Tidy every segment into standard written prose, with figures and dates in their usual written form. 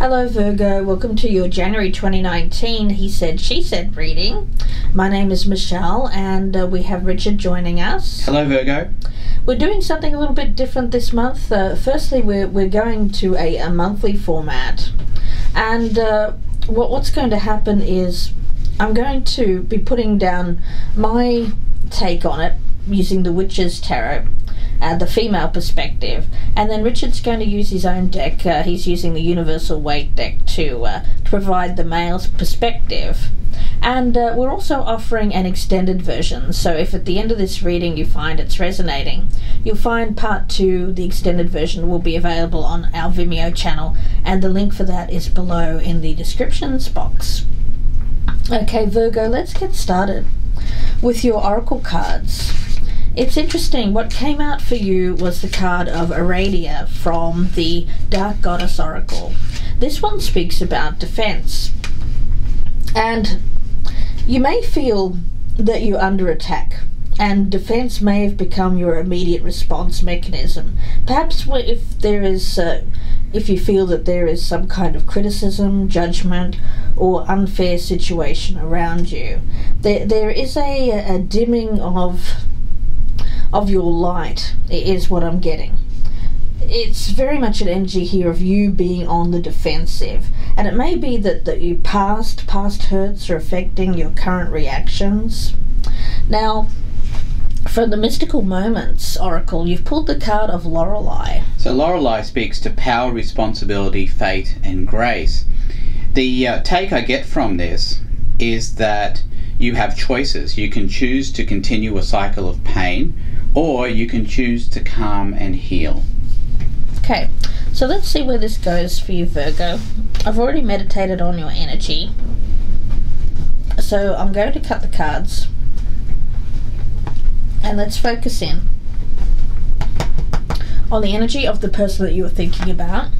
Hello Virgo, welcome to your January 2019 He Said, She Said reading. My name is Michelle and we have Richard joining us. Hello Virgo. We're doing something a little bit different this month. Firstly, we're going to a monthly format, and what's going to happen is I'm going to be putting down my take on it using the Witch's Tarot, the female perspective, and then Richard's going to use his own deck. He's using the Universal Waite deck to provide the male's perspective. And we're also offering an extended version, so if at the end of this reading you find it's resonating, you'll find part 2, the extended version, will be available on our Vimeo channel, and the link for that is below in the descriptions box. Okay Virgo, let's get started with your oracle cards. It's interesting, what came out for you was the card of Aradia from the Dark Goddess Oracle. This one speaks about defense, and you may feel that you're under attack, and defense may have become your immediate response mechanism. Perhaps if you feel that there is some kind of criticism, judgment, or unfair situation around you, there is a dimming of your light, is what I'm getting. It's very much an energy here of you being on the defensive, and it may be that your past hurts are affecting your current reactions. Now, from the Mystical Moments Oracle, you've pulled the card of Lorelei. So Lorelei speaks to power, responsibility, fate, and grace. The take I get from this is that you have choices. You can choose to continue a cycle of pain, or you can choose to calm and heal. Okay, so let's see where this goes for you, Virgo. I've already meditated on your energy, so I'm going to cut the cards and let's focus in on the energy of the person that you are thinking about,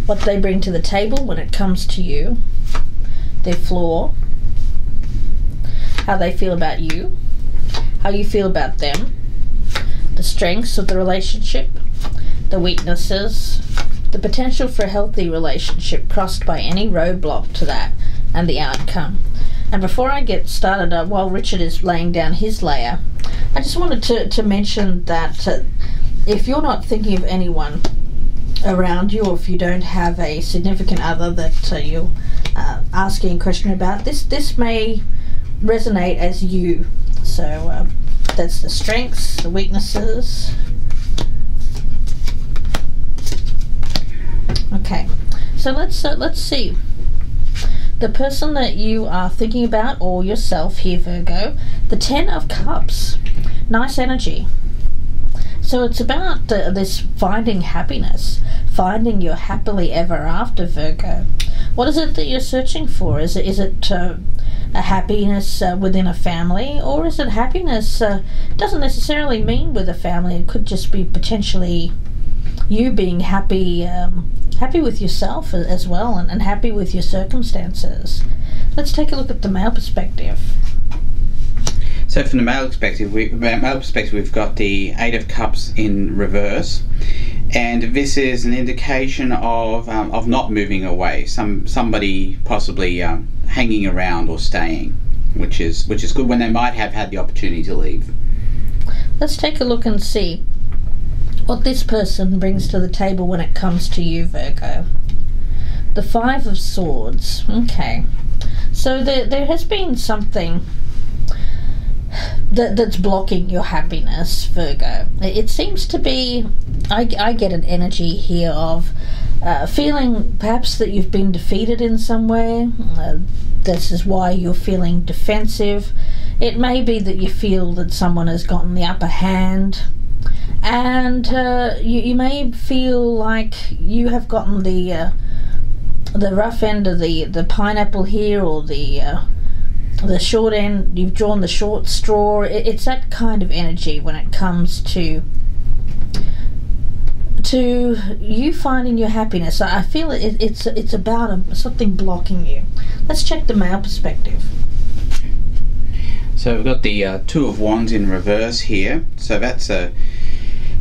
what they bring to the table when it comes to you, their flaw, how they feel about you, how you feel about them, the strengths of the relationship, the weaknesses, the potential for a healthy relationship crossed by any roadblock to that, and the outcome. And before I get started, while Richard is laying down his layer, I just wanted to mention that if you're not thinking of anyone around you, or if you don't have a significant other that you're asking a question about, this may resonate as you. So that's the strengths, the weaknesses. Okay, so let's see the person that you are thinking about, or yourself here, Virgo. The 10 of Cups, nice energy. So it's about this finding happiness, finding your happily ever after, Virgo. What is it that you're searching for? Is it a happiness within a family, or is it happiness? Doesn't necessarily mean with a family. It could just be potentially you being happy, happy with yourself as well, and happy with your circumstances. Let's take a look at the male perspective. So from the male perspective, we've got the 8 of Cups in reverse, and this is an indication of not moving away. Somebody possibly hanging around or staying, which is good when they might have had the opportunity to leave. Let's take a look and see what this person brings to the table when it comes to you, Virgo. The 5 of Swords. Okay, so there has been something that's blocking your happiness, Virgo. It seems to be, I get an energy here of feeling perhaps that you've been defeated in some way. This is why you're feeling defensive. It may be that you feel that someone has gotten the upper hand, and you may feel like you have gotten the rough end of the pineapple here, or the short end. You've drawn the short straw. It's that kind of energy when it comes to you finding your happiness. I feel it's about something blocking you. Let's check the male perspective. So we've got the 2 of Wands in reverse here. So that's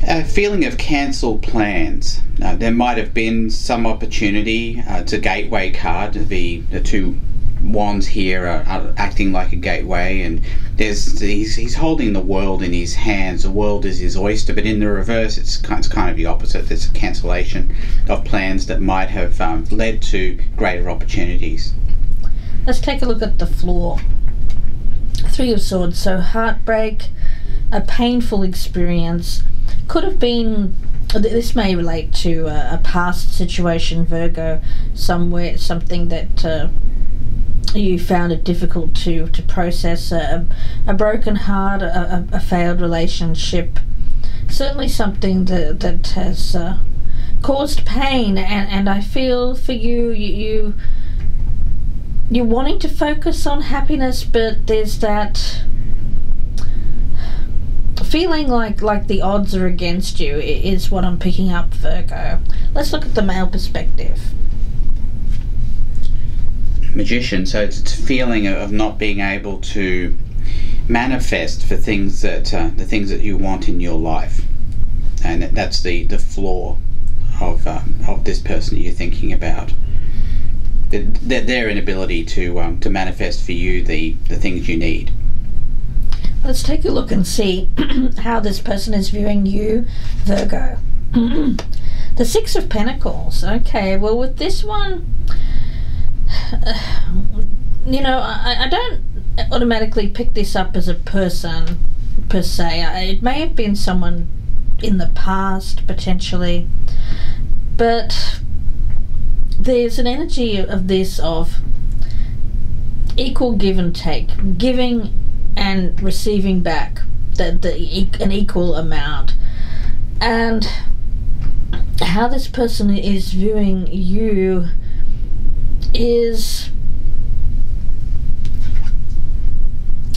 A feeling of cancelled plans. There might have been some opportunity. It's a gateway card. The two wands here are acting like a gateway, and he's holding the world in his hands. The world is his oyster, but in the reverse, it's kind of the opposite. There's a cancellation of plans that might have led to greater opportunities. Let's take a look at the floor. Three of Swords. So heartbreak, a painful experience. Could have been, this may relate to a past situation, Virgo, somewhere, something that you found it difficult to process, a broken heart, a failed relationship, certainly something that has caused pain, and I feel for you're wanting to focus on happiness, but there's that feeling like the odds are against you is what I'm picking up, Virgo. Let's look at the male perspective. Magician. So it's a feeling of not being able to manifest for things that the things that you want in your life, and that's the flaw of this person that you're thinking about. Their inability to manifest for you the things you need. Let's take a look and see how this person is viewing you, Virgo. The Six of Pentacles. Okay, well, with this one, you know, I don't automatically pick this up as a person per se. It may have been someone in the past, potentially, but there's an energy of this of equal give and take, giving and receiving back an equal amount. And how this person is viewing you is,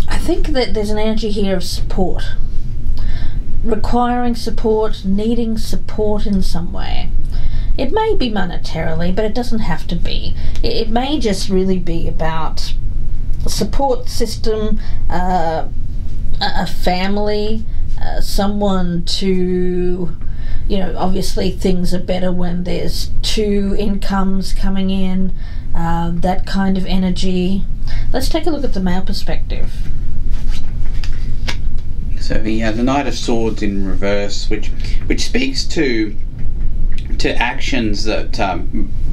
I think that there's an energy here of support, requiring support, needing support in some way. It may be monetarily, but it doesn't have to be. It may just really be about a support system, a family, someone to, you know, obviously things are better when there's two incomes coming in, that kind of energy. Let's take a look at the male perspective. So the Knight of Swords in reverse, which speaks to actions that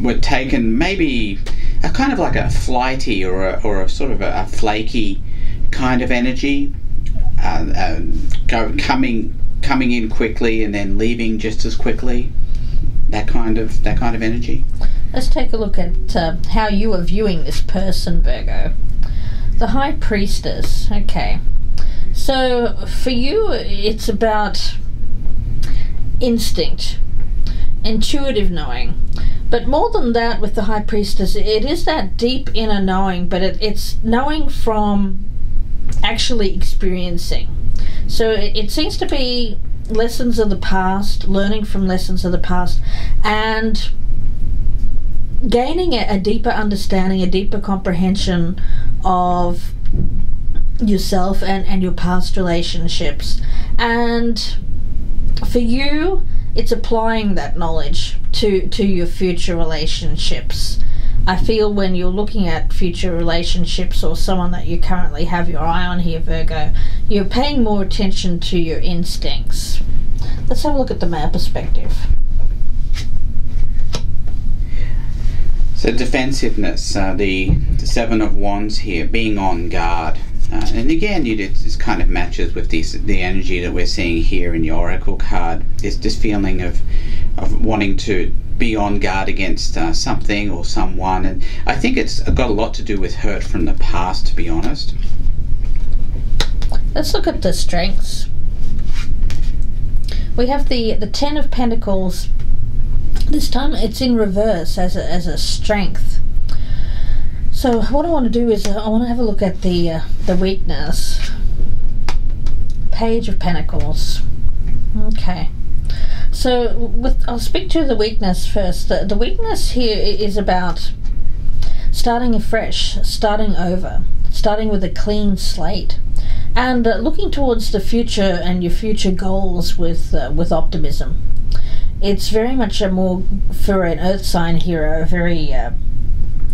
were taken, maybe a kind of like a flighty or a sort of a flaky kind of energy, coming in quickly and then leaving just as quickly. That kind of energy. Let's take a look at how you are viewing this person, Virgo. The High Priestess. Okay, so for you, it's about instinct, intuitive knowing, but more than that, with the High Priestess, it is that deep inner knowing, but it's knowing from actually experiencing. So it seems to be lessons of the past, learning from lessons of the past, and gaining a deeper understanding, a deeper comprehension of yourself and your past relationships. And for you, it's applying that knowledge to your future relationships. I feel when you're looking at future relationships or someone that you currently have your eye on here, Virgo, you're paying more attention to your instincts. Let's have a look at the male perspective. So defensiveness, the Seven of Wands here, being on guard. And again, it kind of matches with the energy that we're seeing here in the Oracle card. It's this feeling of wanting to be on guard against something or someone. And I think it's got a lot to do with hurt from the past, to be honest. Let's look at the strengths. We have the Ten of Pentacles. This time it's in reverse as a strength. So what I want to do is I want to have a look at the weakness. Page of Pentacles. Okay. So I'll speak to the weakness first. The weakness here is about starting afresh, starting over, starting with a clean slate. and looking towards the future and your future goals with optimism. It's very much a more, for an earth sign here, a very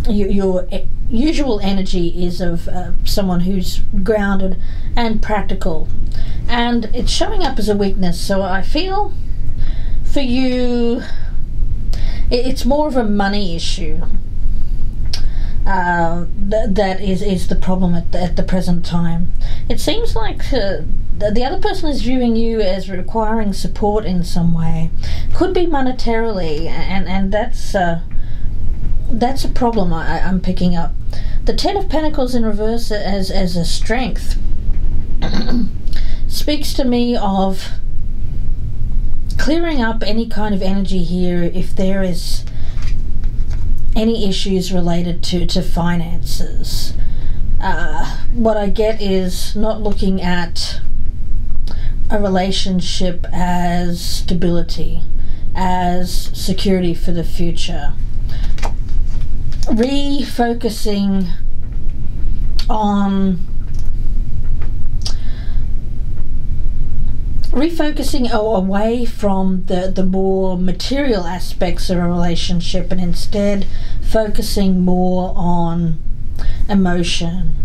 your usual energy is of someone who's grounded and practical, and it's showing up as a weakness. So I feel for you it's more of a money issue. That is the problem at the present time. It seems like the other person is viewing you as requiring support in some way. Could be monetarily, and that's a problem I'm picking up. The Ten of Pentacles in reverse as a strength speaks to me of clearing up any kind of energy here if there is any issues related to finances. What I get is not looking at a relationship as stability, as security for the future. Refocusing away from the more material aspects of a relationship, and instead focusing more on emotion.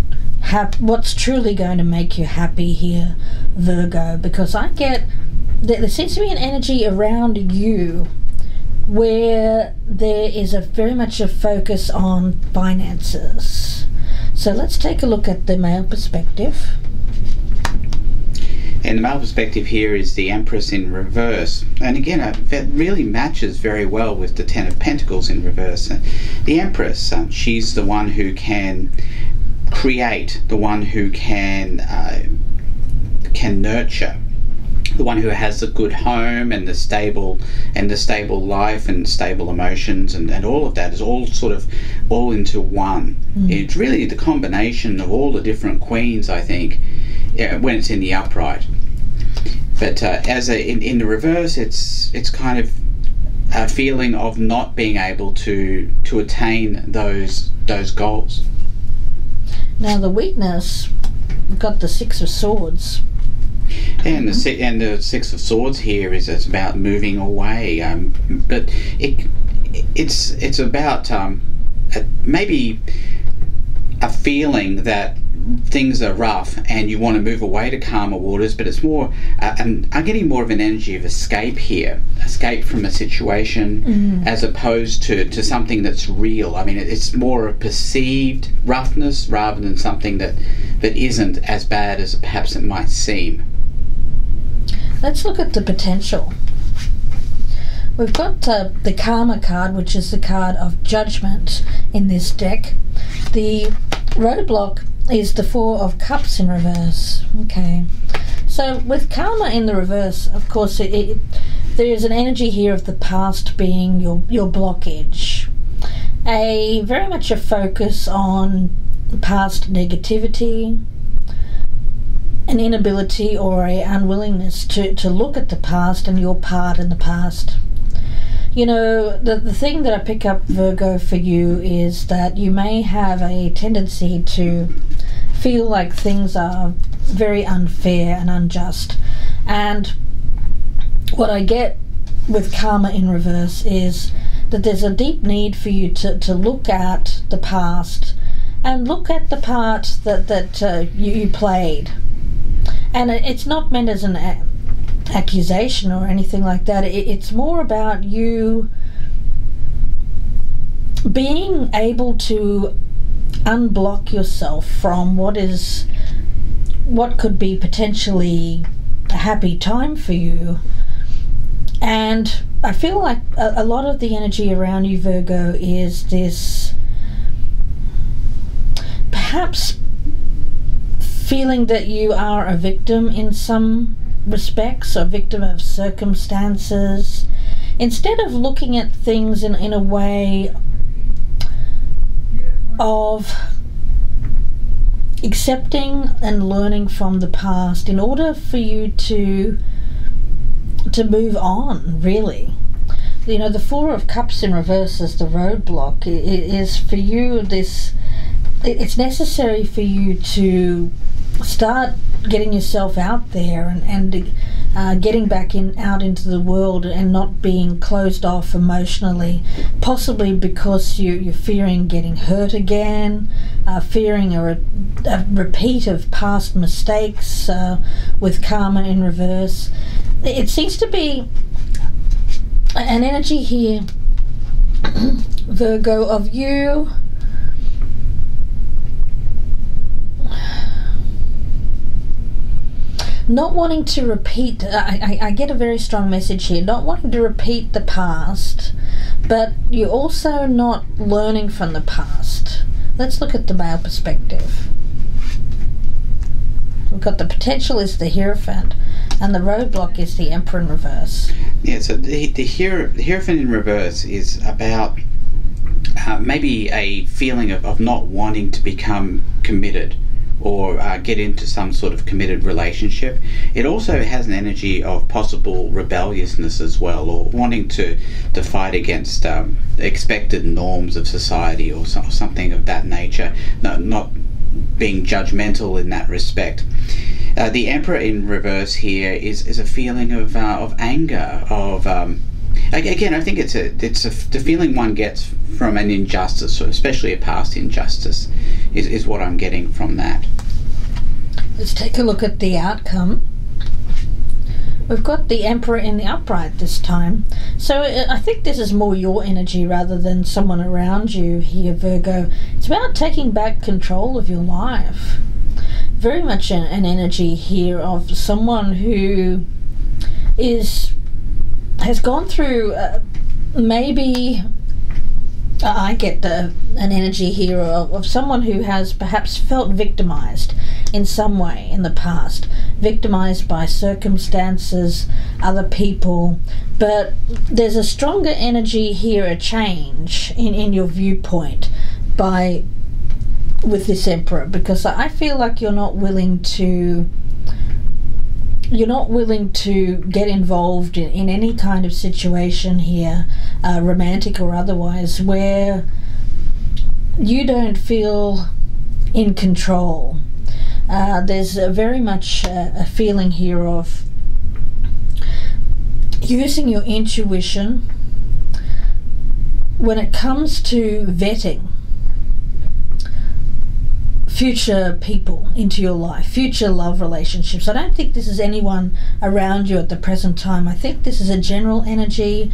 What's truly going to make you happy here, Virgo? Because I get there seems to be an energy around you where there is very much a focus on finances. So let's take a look at the male perspective. And the male perspective here is the Empress in reverse. And again, that really matches very well with the Ten of Pentacles in reverse. The Empress, she's the one who can create, the one who can nurture, the one who has a good home and the stable life and stable emotions, and all of that is all into one. It's really the combination of all the different queens, I think, when it's in the upright. But in the reverse, it's kind of a feeling of not being able to attain those goals. Now the weakness, we've got the Six of Swords. And the Six of Swords here it's about moving away, but it's about maybe a feeling that things are rough and you want to move away to calmer waters, but it's more I'm getting more of an energy of escape here, escape from a situation, as opposed to something that's real. I mean, it's more a perceived roughness rather than something that isn't as bad as perhaps it might seem. Let's look at the potential. We've got the Karma card, which is the card of judgment in this deck. The roadblock is the Four of Cups in reverse. Okay, so with Karma in the reverse, of course, there is an energy here of the past being your blockage. Very much a focus on past negativity, an inability or a unwillingness to look at the past and your part in the past. You know, the thing that I pick up, Virgo, for you is that you may have a tendency to feel like things are very unfair and unjust. And what I get with Karma in reverse is that there's a deep need for you to look at the past and look at the part that you played. And it's not meant as an accusation or anything like that. It's more about you being able to unblock yourself from what could be potentially a happy time for you. And I feel like a lot of the energy around you, Virgo, is this perhaps feeling that you are a victim in some respects, a victim of circumstances, instead of looking at things in a way of accepting and learning from the past in order for you to move on, really. You know, the Four of Cups in reverse is the roadblock. It is for you this, it's necessary for you to start getting yourself out there and getting back out into the world and not being closed off emotionally, possibly because you're fearing getting hurt again, fearing a repeat of past mistakes with karma in reverse. It seems to be an energy here, Virgo, of you not wanting to repeat. I get a very strong message here, not wanting to repeat the past, but you're also not learning from the past. Let's look at the male perspective. We've got the potential is the Hierophant, and the roadblock is the Emperor in reverse. Yeah, so the Hierophant in reverse is about maybe a feeling of not wanting to become committed or get into some sort of committed relationship. It also has an energy of possible rebelliousness as well, or wanting to fight against expected norms of society or something of that nature, not being judgmental in that respect. The Emperor in reverse here is a feeling of anger, of again, I think it's the feeling one gets from an injustice, especially a past injustice, is what I'm getting from that. Let's take a look at the outcome. We've got the Emperor in the upright this time. So I think this is more your energy rather than someone around you here, Virgo. It's about taking back control of your life. Very much an energy here of someone who has gone through maybe I get an energy here of someone who has perhaps felt victimized in some way in the past, victimized by circumstances, other people, but there's a stronger energy here, a change in your viewpoint with this Emperor, because I feel like you're not willing to get involved in any kind of situation here, romantic or otherwise, where you don't feel in control. There's very much a feeling here of using your intuition when it comes to vetting future people into your life, future love relationships. I don't think this is anyone around you at the present time. I think this is a general energy.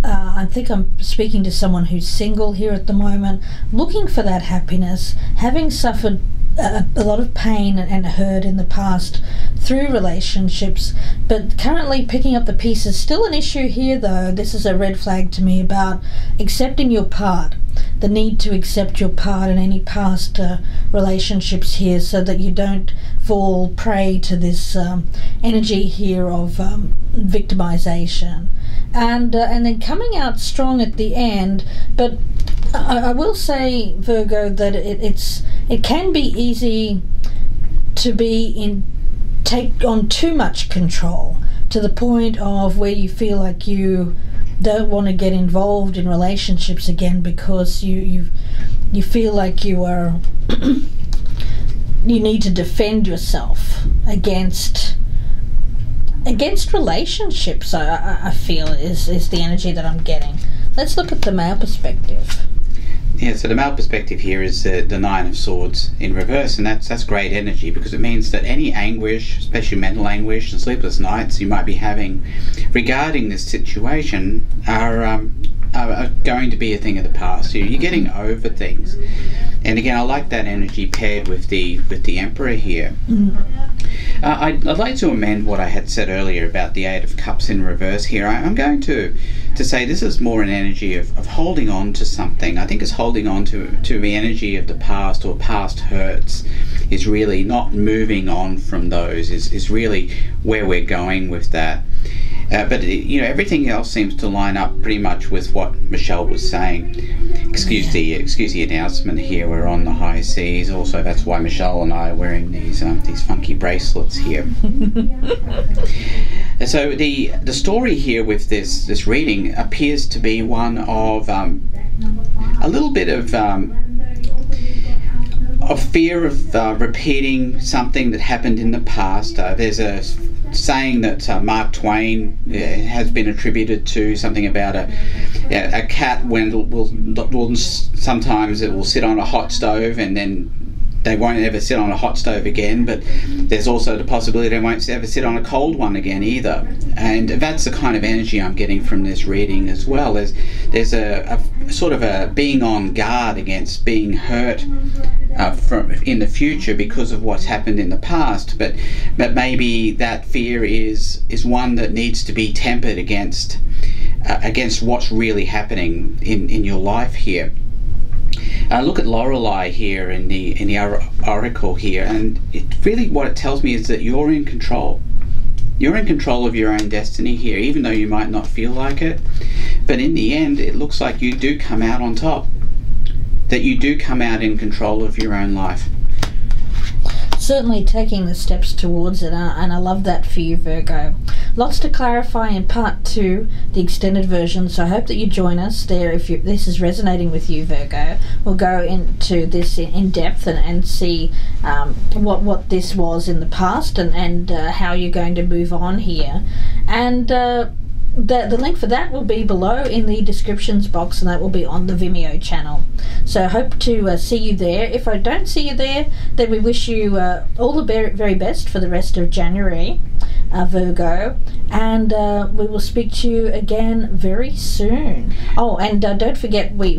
I think I'm speaking to someone who's single here at the moment, looking for that happiness, having suffered a lot of pain and hurt in the past through relationships, but currently picking up the pieces. Still an issue here though. This is a red flag to me about accepting your part, the need to accept your part in any past relationships here, so that you don't fall prey to this energy here of victimization, and then coming out strong at the end. But I will say, Virgo, that it can be easy to take on too much control, to the point of where you feel like you don't want to get involved in relationships again, because you feel like you need to defend yourself against relationships. I feel is the energy that I'm getting. Let's look at the male perspective. Yeah, so the male perspective here is the Nine of Swords in reverse, and that's great energy, because it means that any anguish, especially mental anguish and sleepless nights you might be having regarding this situation are going to be a thing of the past. You're getting over things. And again, I like that energy paired with the Emperor here. I'd like to amend what I had said earlier about the Eight of Cups in reverse here. I'm going to say this is more an energy of holding on to something. I think it's holding on to the energy of the past or past hurts, is really not moving on from those, is really where we're going with that. But everything else seems to line up pretty much with what Michelle was saying. Excuse the announcement here. We're on the high seas. Also, that's why Michelle and I are wearing these funky bracelets here. So the story here with this reading appears to be one of a little bit of of fear of repeating something that happened in the past. There's a saying that Mark Twain has been attributed to, something about a cat will sometimes it will sit on a hot stove and then they won't ever sit on a hot stove again, but there's also the possibility they won't ever sit on a cold one again either. And that's the kind of energy I'm getting from this reading as well. There's a sort of a being on guard against being hurt in the future because of what's happened in the past, but maybe that fear is one that needs to be tempered against what's really happening in your life here. Look at Lorelei here in the oracle here, and what it tells me is that you're in control. You're in control of your own destiny here, even though you might not feel like it. But in the end, it looks like you do come out on top. That you do come out in control of your own life. Certainly taking the steps towards it, and I love that for you, Virgo. Lots to clarify in part 2, the extended version, so I hope that you join us there if this is resonating with you, Virgo. We'll go into this in depth and see what this was in the past and how you're going to move on here. And the link for that will be below in the descriptions box, and that will be on the Vimeo channel. So I hope to see you there. If I don't see you there, then we wish you all the very best for the rest of January, Virgo, and we will speak to you again very soon. Oh, and don't forget, we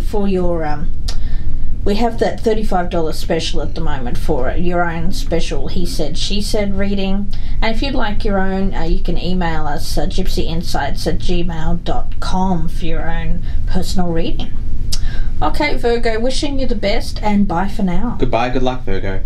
have that $35 special at the moment for your own special He Said, She Said reading. And if you'd like your own, you can email us gypsyinsights@gmail.com for your own personal reading. Okay, Virgo, wishing you the best, and bye for now. Goodbye, good luck, Virgo.